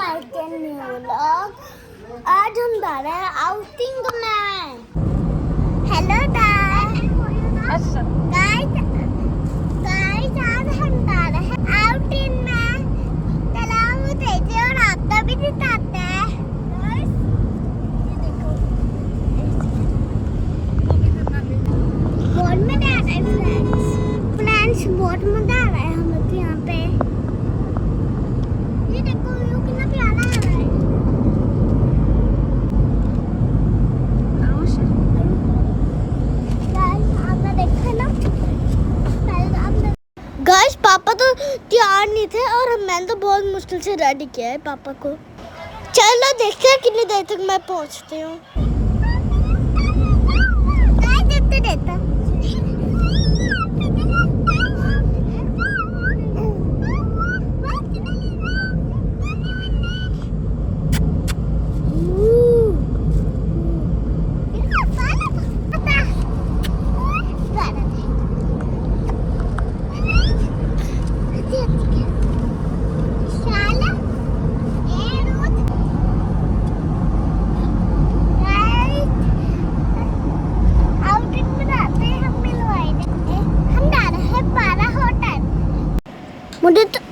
New vlog. आज हम जा रहे हैं आउटिंग में। हेलो गाइस, आज हम जा रहे हैं आउटिंग में। तालाब में देखिए और रास्ता भी दिखाते हैं। ये देखो, बहुत मजा आ रहा है फ्रेंड्स, बहुत मजा आ रहा है हम लोग यहाँ पे। ये देखो व्यू कितना प्यारा आ रहा है। आपने देखा ना, गाइस पापा तो तैयार नहीं थे और मैंने तो बहुत मुश्किल से रेडी किया है पापा को। चलो देखते हैं कितनी देर तक मैं पहुंचती हूँ।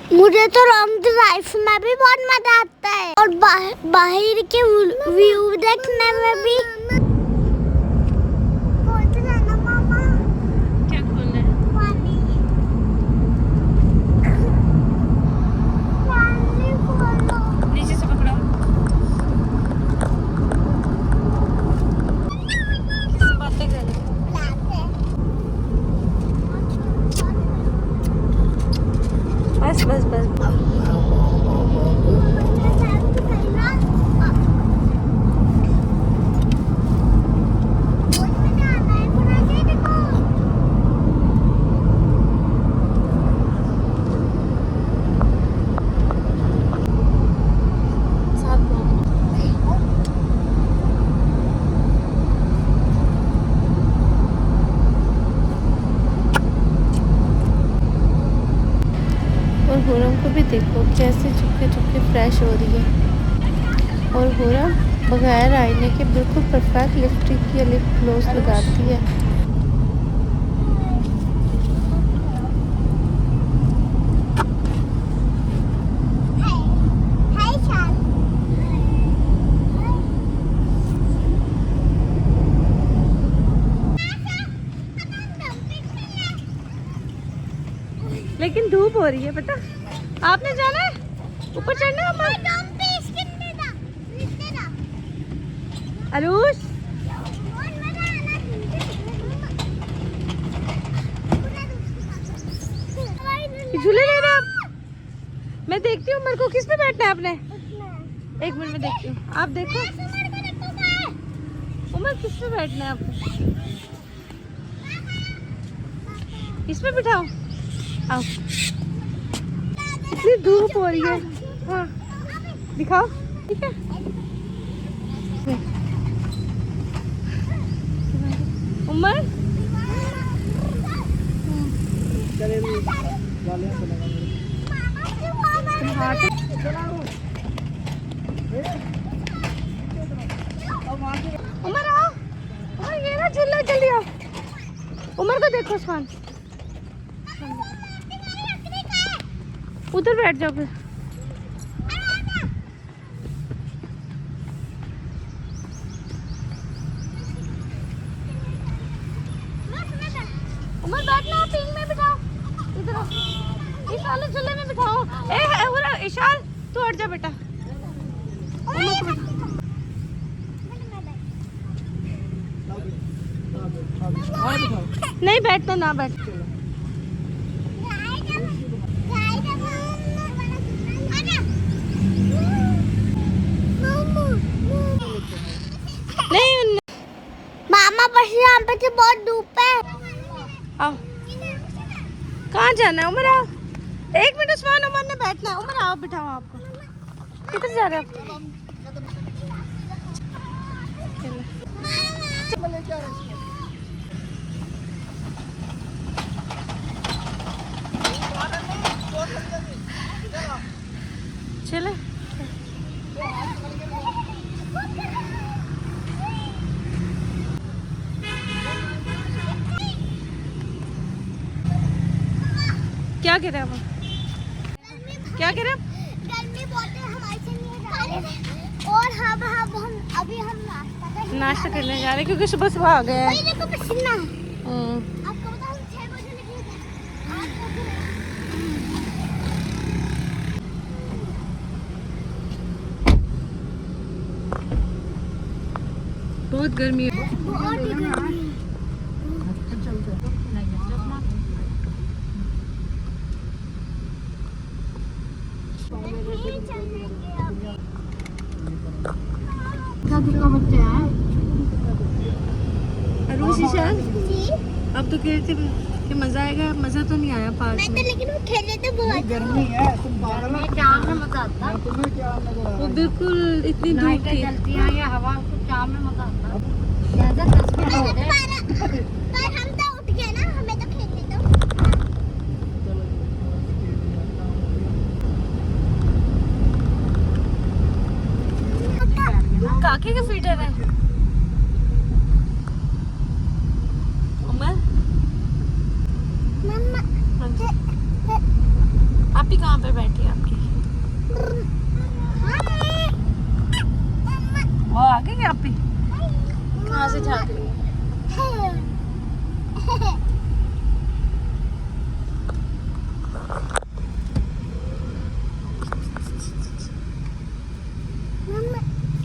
मुझे तो लॉन्ग ड्राइव में भी बहुत मजा आता है और बाहर के व्यू देखने में भी। मामा क्या खोलना है? पानी खोलो, नीचे से पकड़ो। किस बातें कर रही हो? बस बस बस हुरम को भी देखो कैसे चुपके चुपके फ्रेश हो रही है। और हुरम बगैर आईने के बिल्कुल परफेक्ट लिपस्टिक की लिप ग्लोस लगाती है। लेकिन धूप हो रही है, पता आपने जाना है ऊपर चढ़ना है। अरुष झूले ले रहे आप। मैं देखती हूँ उमर को किस पे बैठना है आपने। एक मिनट में देखती हूँ, आप देखो उमर किस पे बैठना है आपको। इस पे बिठाओ, आओ। इतनी धूप हो रही है। हाँ दिखाओ, ठीक है। उमर उमर आओ, उमर ये ना झूला, जल्दी आओ। उमर को देखो उस्मान, उधर बैठ जाओ फिर। उमर बैठना, पिंग में बिठाओ, इधर इस वाले झूले में बिठाओ। ए इशाल तू हट जा बेटा। नहीं बैठना, ना बैठ। नहीं मामा बस यहाँ पे तो बहुत धूप है। आओ, कहाँ जाना है उमर? आओ एक मिनट, उस्मान उमर ने बैठना है। उमर आओ, बिठाओ आपको। किधर जा रहे हो? चले क्या कह रहे हैं हम? क्या कह रहे हैं? गर्मी बहुत है, हमारे से नहीं है और हम अभी नाश्ता करने जा रहे हैं क्योंकि सुबह सुबह आ गए हैं। देखो पसीना आपको बता, हम 6 बजे निकले थे। बहुत गर्मी है। बहुत ही गर्मी है। बच्चे हैं अब तो कह रहे थे कि मजा आएगा, मजा तो नहीं आया पार्क में। लेकिन वो खेले तो बहुत गर्मी है, तुम पागल हो? शाम में मजा आता है। तुम्हें क्या लग रहा वो बिल्कुल इतनी धूप थी। चलती है या हवा, उसको शाम में मजा आता है। ज्यादा 10 मिनट हो गए। पर हम तो उठ गए ना, हमें तो खेलने दो। काके के फीडर है उमर। मम्मा आप ही कहाँ पे बैठी है आपकी? वो आ गई आप ही कहाँ से झाँक रही है?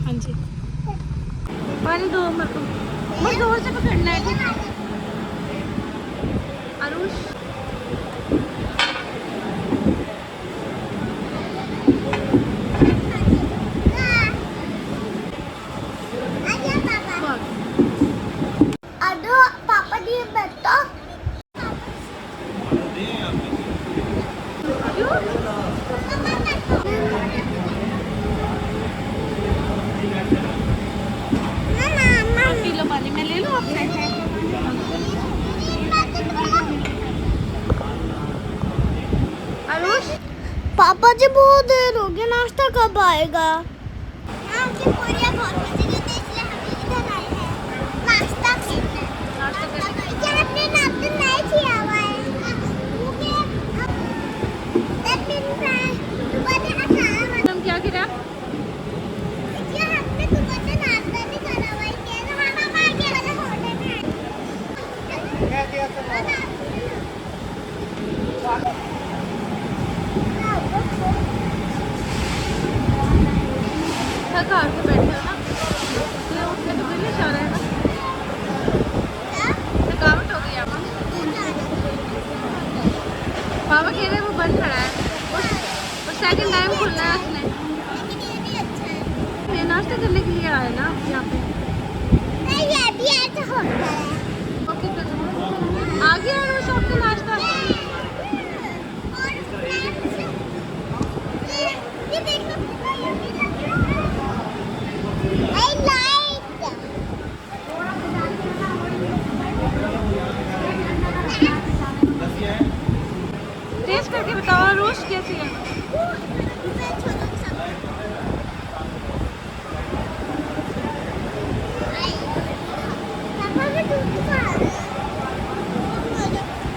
हाँ जी पानी दो उमर को, उमर जोर से पकड़ना है। आरुष पापा जी बैठो। पी लो पानी, मैं ले लूँ आपसे? आरुष पापा जी बहुत देर हो गई, नाश्ता कब आएगा? बहुत मजे इसलिए हम इधर आए हैं नाश्ता करने। नाश्ता करने हमने नाश्ता नहीं किया हुआ है क्योंकि हम क्या करा? हमने सुबह से नाश्ता नहीं करा हुआ है। हम आगे वाले होटल में क्या किया तुमने? थका के बैठे हो ना, इसलिए उठने तो बिल्कुल इशारा है ना। थकावट हो गई आपको? पापा कह रहे हैं वो बंद खड़ा है, और सेकंड टाइम खुलना है उसने। लेकिन ये भी अच्छा है। ये नाश्ता करने के लिए आए ना यहाँ पे। नहीं, ये भी ऐसा होता है। ओके आ गया है वो शॉप का नाश्ता। ये देखो, I like। टेस्ट करके बताओ आरुष कैसी है?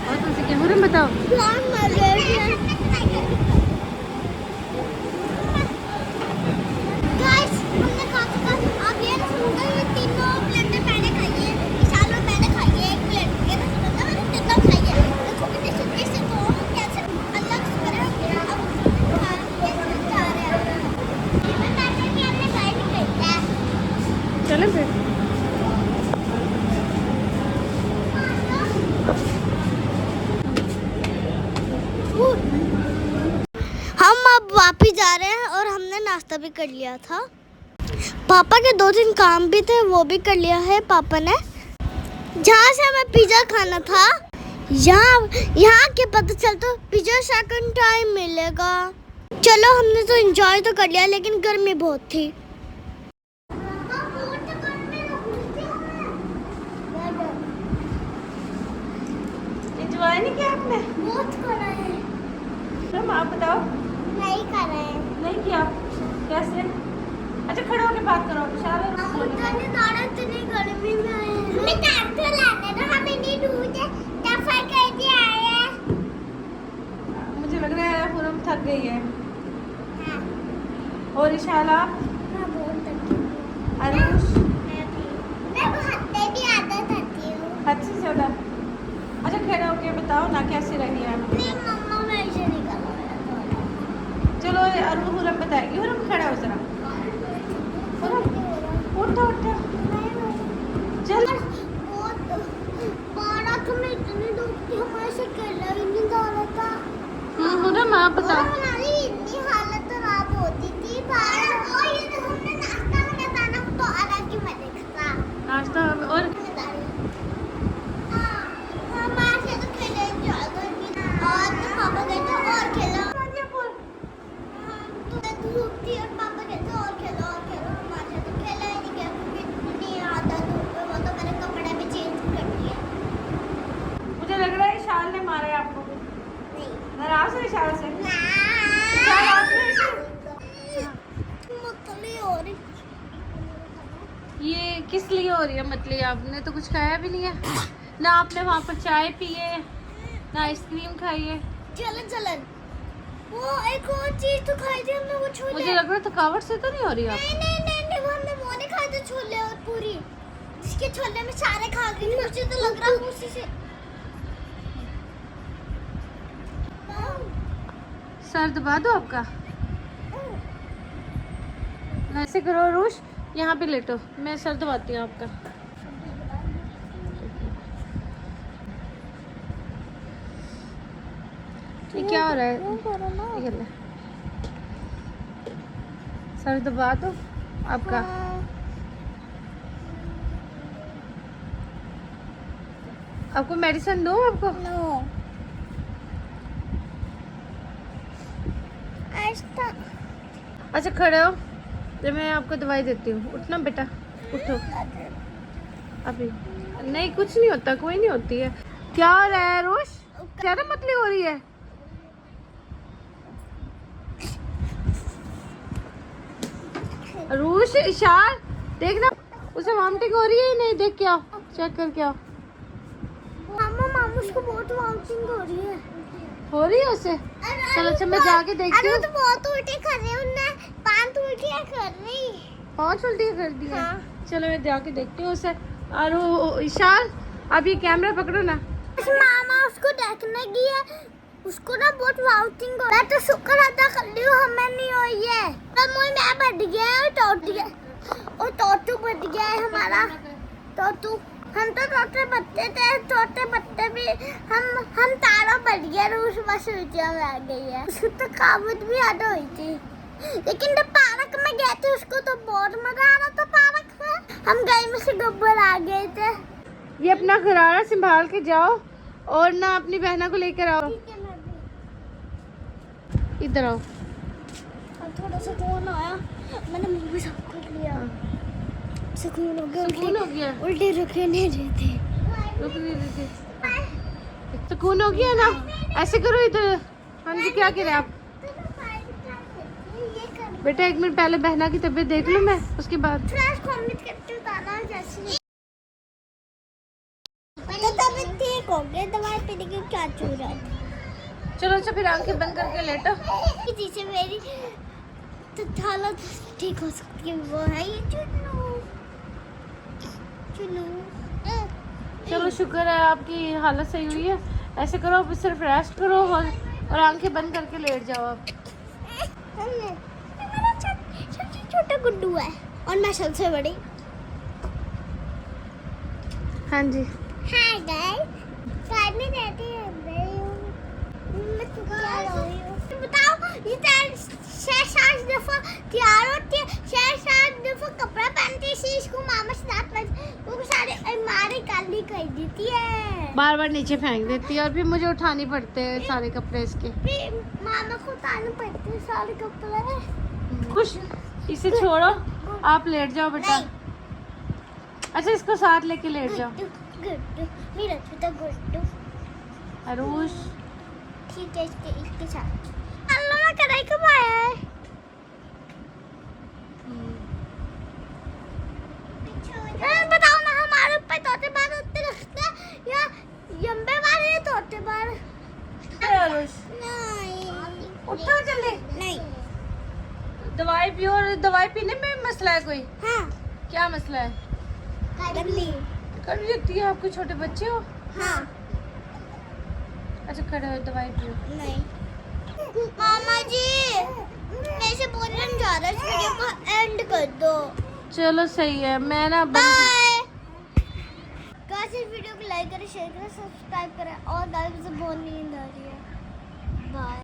और तुमसे क्या हो रहा है बताओ? चलें फिर। हम अब वापिस जा रहे हैं और हमने नाश्ता भी कर लिया था। पापा के 2-3 काम भी थे, वो भी कर लिया है पापा ने। जहाँ से हमें पिज्जा खाना था, यहाँ के पता चलता पिज्जा सेकंड टाइम मिलेगा। चलो हमने तो एंजॉय तो कर लिया, लेकिन गर्मी बहुत थी। एंजॉय नहीं किया आपने? बहुत करा है। तुम आप बताओ। नहीं कर रहे हैं। नहीं किया? कैसे? अच्छा खड़े होके बात करो। इतनी गर्मी में आए हैं। हमें टैक्टर लाने दो, हम इन्हीं ढूंढे सफर करके आए हैं। एकदम थक गई है। हाँ, और इशाल आप? मैं बहुत थकी हूँ। अरुष? मैं वो हफ्ते भी आधा थकी हूँ। हद से ज़्यादा। अच्छा खड़े होके बताओ ना कैसी रही है आपकी? नहीं मम्मा मेरे से निकल आया। चलो अरु हुरम बताएगी। हुरम खड़ा हो जरा। उठो उठो चल। पार्क में इतनी धूप थी, हमारे से खेला ही नहीं जा रहा था। हुरम आप और बताओ। हमारी इतनी हालत खराब होती थी बाहर। और ये हमने नाश्ता बनाया था तो अलग ही मजे का नाश्ता और हमारे से तो खेले ज्यादा भी और तो पापा कहते और खेलो। तो धूप थी और पापा कहते और खेलो और खेलो। हमारे से तो खेला ही नहीं गया क्योंकि इतनी आधा धूप है। वो तो मैंने कपड़े भी चेंज कर दिए। मुझे लग रहा है इशाल ने मारा है आपको। नहीं नाराज है इशाल से? इशाल आपने मतली हो रही। ये किस लिए हो रही है मतली? आपने तो कुछ खाया भी नहीं है ना। आपने वहाँ पर चाय पी है ना आइसक्रीम खाई है। चलन चलन वो एक और चीज तो खाई थी हमने, वो छोले। मुझे लग रहा है थकावट से तो नहीं हो रही आप? नहीं वो हमने वो नहीं खाए थे छोले और पूरी, जिसके छोले में सारे खा गई थी। मुझे तो लग रहा है उसी से। सर दबा दो आपका। ऐसे करो रूश, यहाँ पे लेटो, मैं सर दबाती हूँ आपका। ये क्या हो रहा है? ये ले। सर दबा दो आपका। आपको मेडिसिन दो आपको? नो ऐसा अच्छा खड़े हो तो मैं आपको दवाई देती हूँ। उठना बेटा, उठो अभी। नहीं कुछ नहीं होता, कोई नहीं होती है। क्या हो रहा है रोश? ज्यादा मतली हो रही है? रूश इशार देखना, उसे वॉमिटिंग हो रही है नहीं? देख के आओ, चेक करके आओ। मामा मामा उसको बहुत वॉमिटिंग हो रही है। हो रही है उसे? चलो अच्छा मैं जाके देखती हूँ। तो बहुत उल्टी कर रही उन्हें, 5 उल्टियां कर रही। 5 उल्टी कर दी है? हाँ। चलो मैं जाके देखती हूँ उसे। और वो इशार आप ये कैमरा पकड़ो ना। मामा उसको देखने गई है, उसको ना बहुत वॉमिटिंग हो रहा है। तो शुक्र अदा कर रही हूँ हमें नहीं हुई है। तब मुझे मैं बढ़ गया है और टोटू बढ़ गया है हमारा टोटू। हम तो टोटे बच्चे थे, टोटे बच्चे भी हम तारा बढ़ गया। रूस बस उल्टियाँ में आ गई है। उसको तो काबूत भी आधा हुई थी। लेकिन जब पार्क में गए थे उसको तो बहुत मजा आ रहा था पार्क में। हम गए में से गब्बर आ गए थे। ये अपना खरारा संभाल के जाओ और ना अपनी बहना को लेकर आओ। इधर आओ। थोड़ा सा फोन आया, मैंने मुंह भी साफ कर लिया। सुकून हो गया। सुकून हो गया? उल्टे रुके नहीं रहे थे। रुक नहीं रही थी। सुकून हो गया ना? ऐसे करो इधर। हाँ जी क्या कह रहे हैं आप? बेटा 1 मिनट पहले बहना की तबीयत देख लूँ मैं, उसके बाद। तबीयत ठीक हो गई, दवाई पीने की क्या जरूरत। चलो अच्छा फिर आंखें बंद करके लेटो। जिससे मेरी तो हालत ठीक हो सकती है वो है ये चुन्नू। चलो शुक्र है आपकी हालत सही हुई है। ऐसे करो अब सिर्फ रेस्ट करो और आंखें बंद करके लेट जाओ आप। मेरा सबसे छोटा गुड्डू है और मैं सबसे बड़ी। हाँ जी। हाय गाइस, गाइस में रहती है मैं तो क्या रही हूँ बताओ। ये 6-7 दफा तैयार होती है, 6-7 दफा कपड़ा पहनती है। इसको मामा से दांत पहनती, वो सारे अलमारी काली कर देती है। बार बार नीचे फेंक देती है और फिर मुझे उठानी पड़ते हैं सारे कपड़े इसके। फिर मामा को उतारने पड़ते हैं सारे कपड़े। खुश इसे छोड़ो, आप लेट जाओ बेटा। अच्छा इसको साथ लेके लेट जाओ। गुड्डू मेरा छोटा गुड्डू। अरुष ठीक है इसके साथ। अल्लाह ना करे कब आया है। बताओ ना हमारे ऊपर तोते बार उत्ते रखते हैं या यंबे बार ये तोते बार। अरुष नहीं उठो जल्दी। नहीं। दवाई पियो, और दवाई पीने में मसला है कोई? हाँ। क्या मसला है? कड़ली। कड़वी लगती है आपको? छोटे बच्चे हो? हाँ। अच्छा खड़े हो, दवाई पियो। नहीं। मामा जी ऐसे बोलने जा रहा है, इस वीडियो को एंड कर दो। चलो सही है, मैं ना बाय। गाइस इस वीडियो को लाइक करें, शेयर करें, सब्सक्राइब करें, और गाइस मुझे बहुत नींद आ रही है। बाय।